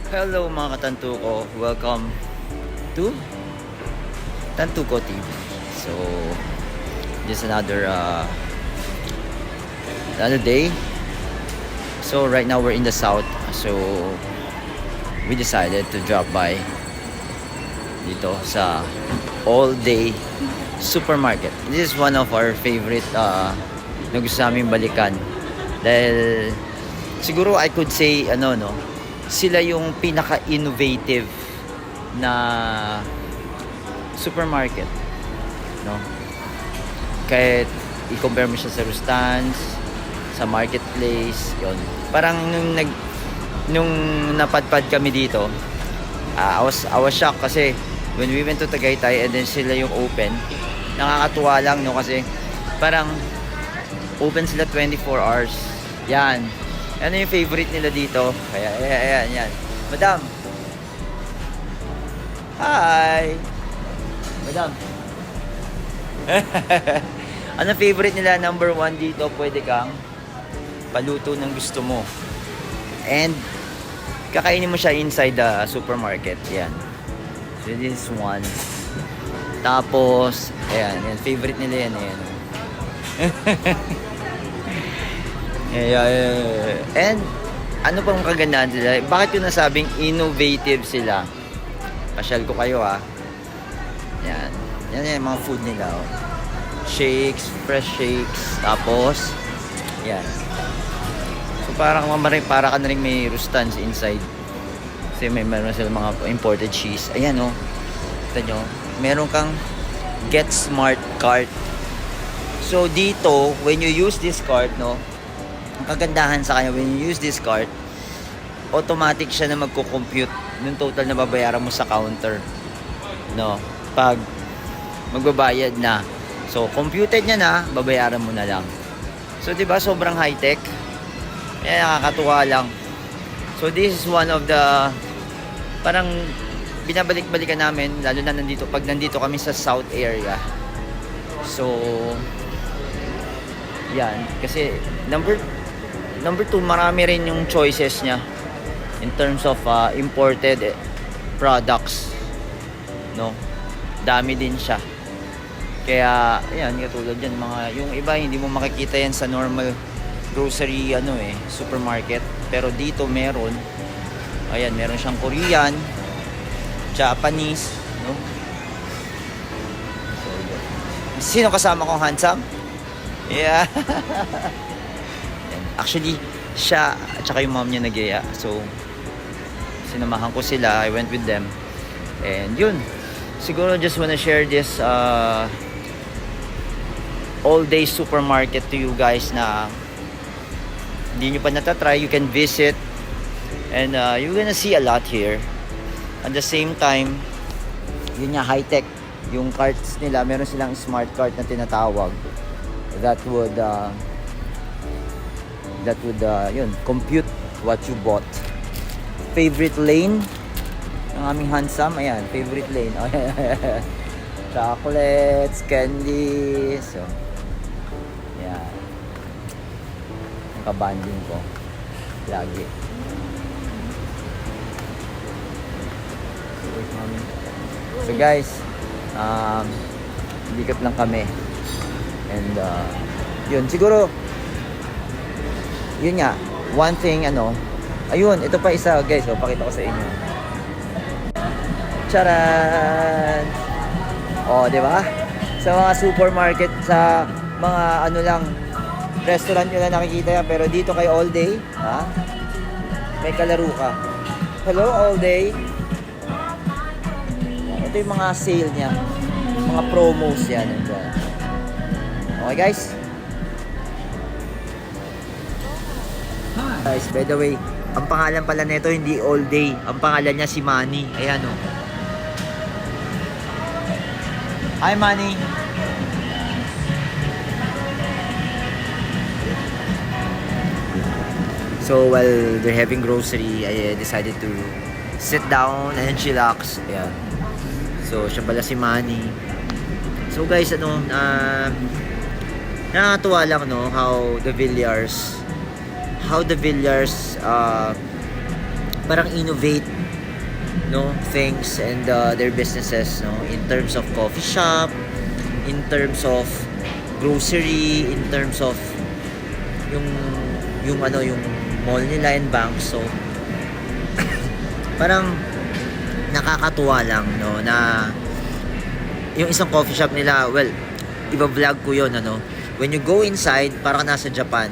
Hello mga katantuko, welcome to Tantuko TV. So, just another day. So right now we're in the south. So we decided to drop by dito sa all day supermarket. This is one of our favorite na gusto namin balikan. Dahil siguro I could say sila yung pinaka-innovative na supermarket, no? Kahit i-compare mo siya sa Rustans, sa marketplace, yon. Parang nung napadpad kami dito, I was shocked kasi when we went to Tagaytay and then sila yung open, nakakatuwa lang, no? Kasi parang open sila 24 hours. Yan. Ano yung favorite nila dito? Kaya, ayan, yan. Madam! Hi! Madam! Ano favorite nila? Number 1 dito, pwede kang paluto ng gusto mo. And, kakainin mo siya inside the supermarket. Yan. So, this is one. Tapos, ayan, favorite nila yan. Ayan. Yeah. And ano pang kagandahan sila? Bakit yung nasabing innovative sila? Pasyal ko kayo Yan. Yan yung mga food nila. Shakes, fresh shakes. Tapos, yan. So parang para ka na rin may Rustans inside. Kasi meron sila mga imported cheese. Ayan Kita nyo. Meron kang Get Smart cart. So dito, when you use this cart, ang kagandahan sa kanya, when you use this card, automatic siya na magko-compute ng total na babayaran mo sa counter. Pag magbabayad na. So, computed niya na, babayaran mo na lang. So, di ba sobrang high-tech? Nakakatuwa lang. So, this is one of the parang binabalik-balikan namin, lalo na pag nandito kami sa south area. So, yan. Kasi, number 2, marami rin yung choices niya in terms of imported products, dami din siya. Kaya ayan, katulad yan, yung iba hindi mo makikita yan sa normal grocery supermarket, pero dito meron. Ayan, meron siyang Korean, Japanese, Sino kasama kong handsome? Yeah. Actually, siya at saka yung mom niya nag-iya. So, sinamahan ko sila. I went with them. And yun. Siguro just wanna share this all-day supermarket to you guys na hindi nyo pa natatry. You can visit. And you're gonna see a lot here. At the same time, yun nga, high-tech. Yung carts nila, meron silang smart cart na tinatawag. That would compute what you bought. Favorite lane ng aming handsome, ayan, favorite lane. Chocolates, candies. So, ayan. Ang kabanding ko lagi. So guys, likot lang kami. And yun, siguro yun nga, one thing ayun, ito pa isa guys, pakita ko sa inyo. Charan! Di ba? Sa mga supermarket, sa mga lang, restaurant nyo na nakikita yan, pero dito kay all day, may kalaro ka. Hello, all day. Ito yung mga sale niya, mga promos yan. Okay guys? Guys, by the way, ang pangalan pala nito hindi all day. Ang pangalan niya si Manny. Ayan Hi Manny. So while they're having grocery, I decided to sit down and chillax. Ayan. So siya pala si Manny. So guys, nakakatuwa lang how the Villiers parang innovate no, things and their businesses, no, in terms of coffee shop, in terms of grocery, in terms of yung yung mall nila and bank. So parang nakakatuwa lang, no, na yung isang coffee shop nila, well, iba-vlog ko yun, ano, when you go inside, parang nasa Japan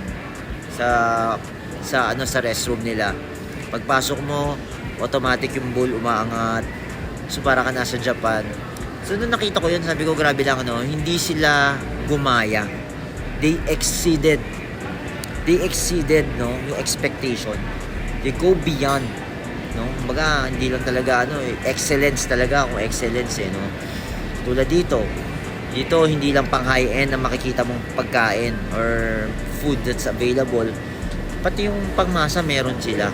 sa restroom nila. Pagpasok mo, automatic yung bowl umaangat, so para ka nasa Japan. So nung nakita ko yun, sabi ko grabe lang, ano, hindi sila gumaya, they exceeded, no, yung expectation. They go beyond, no, kumbaga hindi lang talaga, ano, excellence talaga, kung excellence, no. Tulad dito hindi lang pang high end ang makikita mong pagkain or food that's available, pati yung pangmasa meron sila.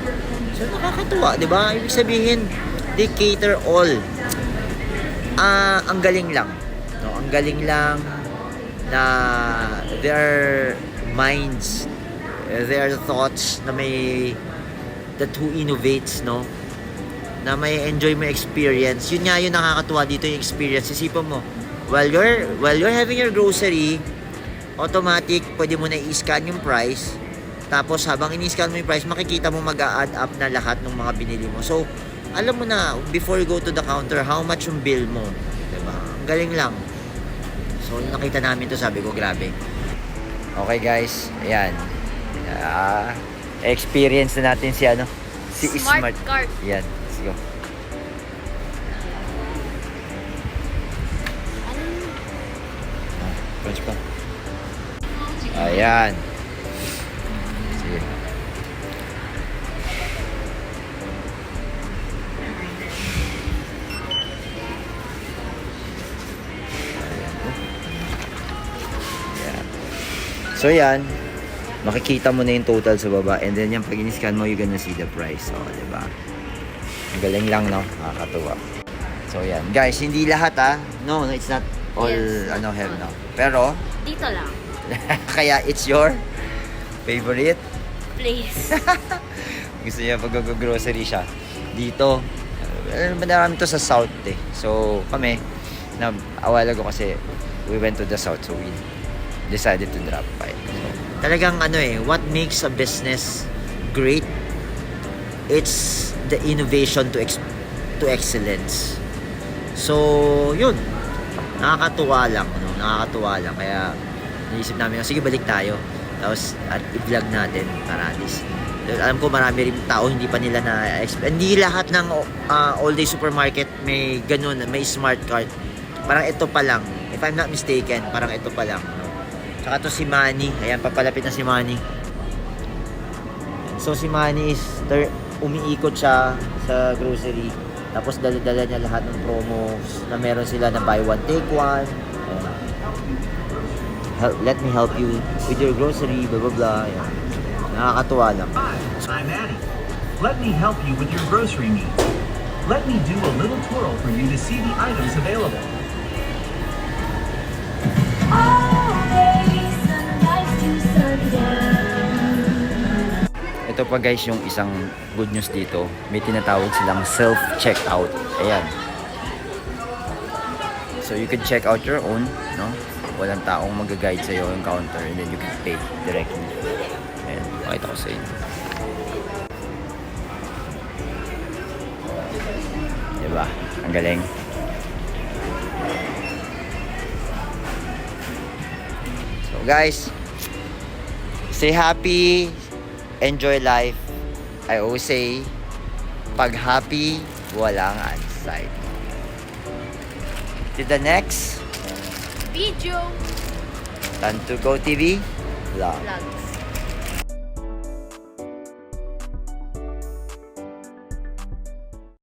So nakakatuwa, di ba? Ibig sabihin, they cater all. Ang galing lang, no? Ang galing lang na their minds, their thoughts na that who innovates, no? Na may enjoy mo experience. Yun nga yung nakakatuwa dito, yung experience. Isipin mo, while you're having your grocery, automatic, pwede mo na i-scan yung price. Tapos habang ini-scan mo yung price, makikita mo mag-a-add up na lahat ng mga binili mo. So, alam mo na, before you go to the counter, how much yung bill mo. Diba? Ang galing lang. So, nakita namin to, sabi ko, grabe. Okay guys, ayan. Experience na natin si Smart Cart. Yan, let's go. Punch pa. Ayan. Sige. Ayan. So yan, makikita mo na yung total sa baba, and then yung pag in-scan mo, you're gonna see the price. So, diba? Ang galing lang, no? Nakakatuwa. So yan, guys, hindi lahat no, it's not all Yes. have, no. Pero Dito lang. kaya it's your favorite. Please. Gusto niya pag grocery siya dito. Marami to sa south So kami na a while ago kasi we went to the south, so we decided to drop by. So, talagang what makes a business great, it's the innovation to excellence. So yun, nakakatuwa lang, kaya naisip namin, sige, balik tayo tapos at i-vlog natin para at least, alam ko marami rin tao hindi pa nila hindi lahat ng all day supermarket may ganun, may smart cart. Parang ito pa lang, if I'm not mistaken, parang ito pa lang, no? Tsaka to si Manny, ayan, papalapit na si Manny. So si Manny is umiikot siya sa grocery, tapos dala-dala niya lahat ng promos na meron sila na buy one take one. Let me help you with your grocery, blah blah blah. Ayan. Nakakatuwa lang. Hi, I'm Annie. Let me help you with your grocery needs. Let me do a little twirl for you to see the items available. Ito pa guys yung isang good news dito. May tinatawag silang self-checkout. Ayan. So you can check out your own, no? Walang taong mag-guide sa'yo yung counter, and then you can pay directly. Ayan, pakita ko sa inyo. Diba? Ang galing. So guys, stay happy, enjoy life. I always say, pag happy, walang anxiety. To the next Video. Tan to Go TV vlog. Vlogs.